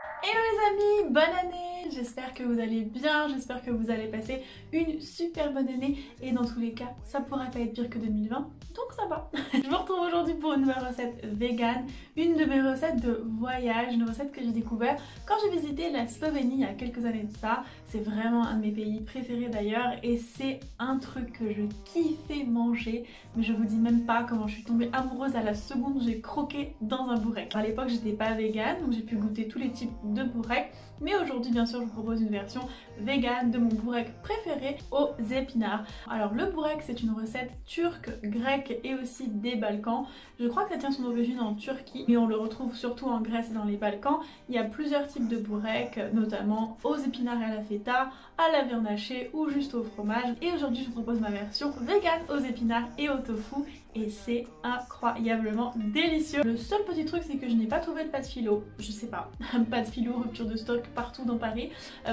Hello les amis, bonne année! J'espère que vous allez bien, j'espère que vous allez passer une super bonne année et dans tous les cas, ça pourrait pas être pire que 2020, donc ça va. Je vous retrouve aujourd'hui pour une nouvelle recette vegan, une de mes recettes de voyage, une recette que j'ai découvert quand j'ai visité la Slovénie il y a quelques années de ça. C'est vraiment un de mes pays préférés d'ailleurs et c'est un truc que je kiffais manger, mais je vous dis même pas comment je suis tombée amoureuse à la seconde où j'ai croqué dans un bourrec. À l'époque j'étais pas vegan, donc j'ai pu goûter tous les types de bourrec, mais aujourd'hui bien sûr je vous propose une version vegan de mon bourrec préféré aux épinards. Alors le bourrec c'est une recette turque, grecque et aussi des Balkans. Je crois que ça tient son origine en Turquie, mais on le retrouve surtout en Grèce et dans les Balkans. Il y a plusieurs types de bourrec, notamment aux épinards et à la feta, à la viande hachée ou juste au fromage. Et aujourd'hui je vous propose ma version vegan aux épinards et au tofu et c'est incroyablement délicieux. Le seul petit truc c'est que je n'ai pas trouvé de pâte philo, je sais pas, pâte philo, rupture de stock partout dans Paris,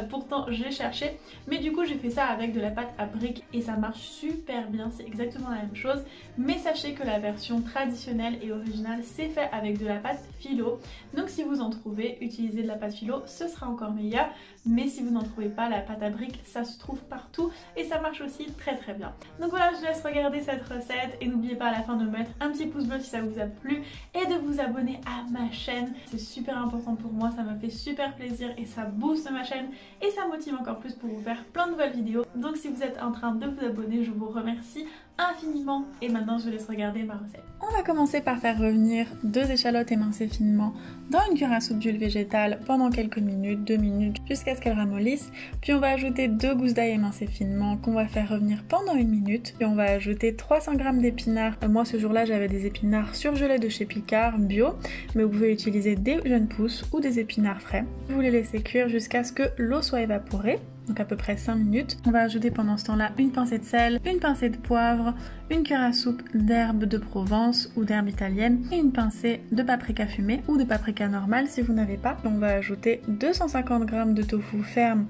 pourtant j'ai cherché, mais du coup j'ai fait ça avec de la pâte à briques et ça marche super bien, c'est exactement la même chose, mais sachez que la version traditionnelle et originale c'est fait avec de la pâte philo, donc si vous en trouvez, utilisez de la pâte philo, ce sera encore meilleur, mais si vous n'en trouvez pas, la pâte à briques ça se trouve partout et ça marche aussi très très bien. Donc voilà, je vous laisse regarder cette recette et n'oubliez pas à la fin de mettre un petit pouce bleu si ça vous a plu et de vous abonner à ma chaîne, c'est super important pour moi, ça m'a fait super plaisir et ça booste ma chaîne et ça motive encore plus pour vous faire plein de nouvelles vidéos. Donc si vous êtes en train de vous abonner, je vous remercie infiniment et maintenant je vous laisse regarder ma recette. On va commencer par faire revenir 2 échalotes émincées finement dans une cuillère à soupe d'huile végétale pendant quelques minutes, 2 minutes jusqu'à ce qu'elles ramollissent. Puis on va ajouter 2 gousses d'ail émincées finement qu'on va faire revenir pendant 1 minute. Puis on va ajouter 300 g d'épinards. Moi ce jour-là j'avais des épinards surgelés de chez Picard bio, mais vous pouvez utiliser des jeunes pousses ou des épinards frais. Vous les laissez cuire jusqu'à ce que l'eau soit évaporée. Donc à peu près 5 minutes. On va ajouter pendant ce temps-là une pincée de sel, une pincée de poivre, une cuillère à soupe d'herbes de Provence ou d'herbes italiennes et une pincée de paprika fumé ou de paprika normale si vous n'avez pas. On va ajouter 250 g de tofu ferme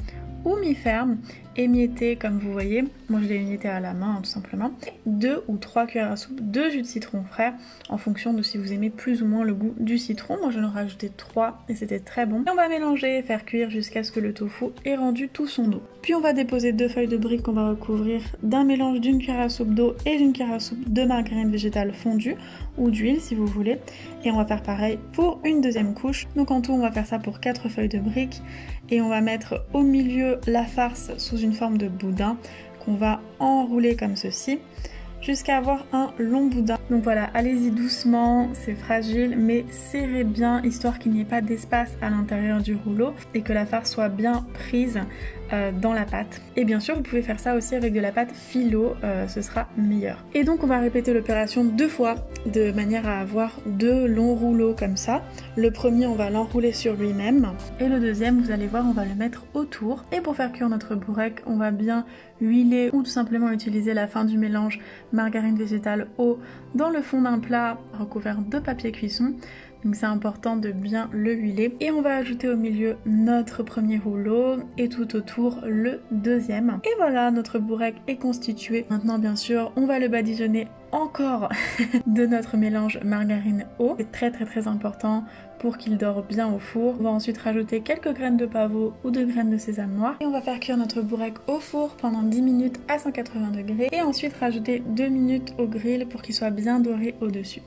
ou mi-ferme, émietté comme vous voyez, moi je l'ai émietté à la main tout simplement, 2 ou 3 cuillères à soupe de jus de citron frais en fonction de si vous aimez plus ou moins le goût du citron. Moi j'en ai rajouté 3 et c'était très bon. Et on va mélanger et faire cuire jusqu'à ce que le tofu ait rendu tout son eau. Puis on va déposer 2 feuilles de briques qu'on va recouvrir d'un mélange d'une cuillère à soupe d'eau et d'une cuillère à soupe de margarine végétale fondue ou d'huile si vous voulez. Et on va faire pareil pour une deuxième couche. Donc en tout on va faire ça pour 4 feuilles de briques et on va mettre au milieu la farce sous une forme de boudin qu'on va enrouler comme ceci jusqu'à avoir un long boudin. Donc voilà, allez-y doucement, c'est fragile mais serrez bien histoire qu'il n'y ait pas d'espace à l'intérieur du rouleau et que la farce soit bien prise dans la pâte. Et bien sûr vous pouvez faire ça aussi avec de la pâte philo, ce sera meilleur. Et donc on va répéter l'opération 2 fois de manière à avoir 2 longs rouleaux comme ça. Le premier on va l'enrouler sur lui-même et le deuxième vous allez voir on va le mettre autour. Et pour faire cuire notre bourrec on va bien huiler ou tout simplement utiliser la fin du mélange margarine végétale eau dans le fond d'un plat recouvert de papier cuisson. Donc c'est important de bien le huiler. Et on va ajouter au milieu notre premier rouleau et tout autour le deuxième. Et voilà, notre bourrec est constitué. Maintenant bien sûr, on va le badigeonner encore de notre mélange margarine-eau. C'est très important pour qu'il dore bien au four. On va ensuite rajouter quelques graines de pavot ou de graines de sésame noir. Et on va faire cuire notre bourrec au four pendant 10 minutes à 180 degrés. Et ensuite rajouter 2 minutes au grill pour qu'il soit bien doré au-dessus.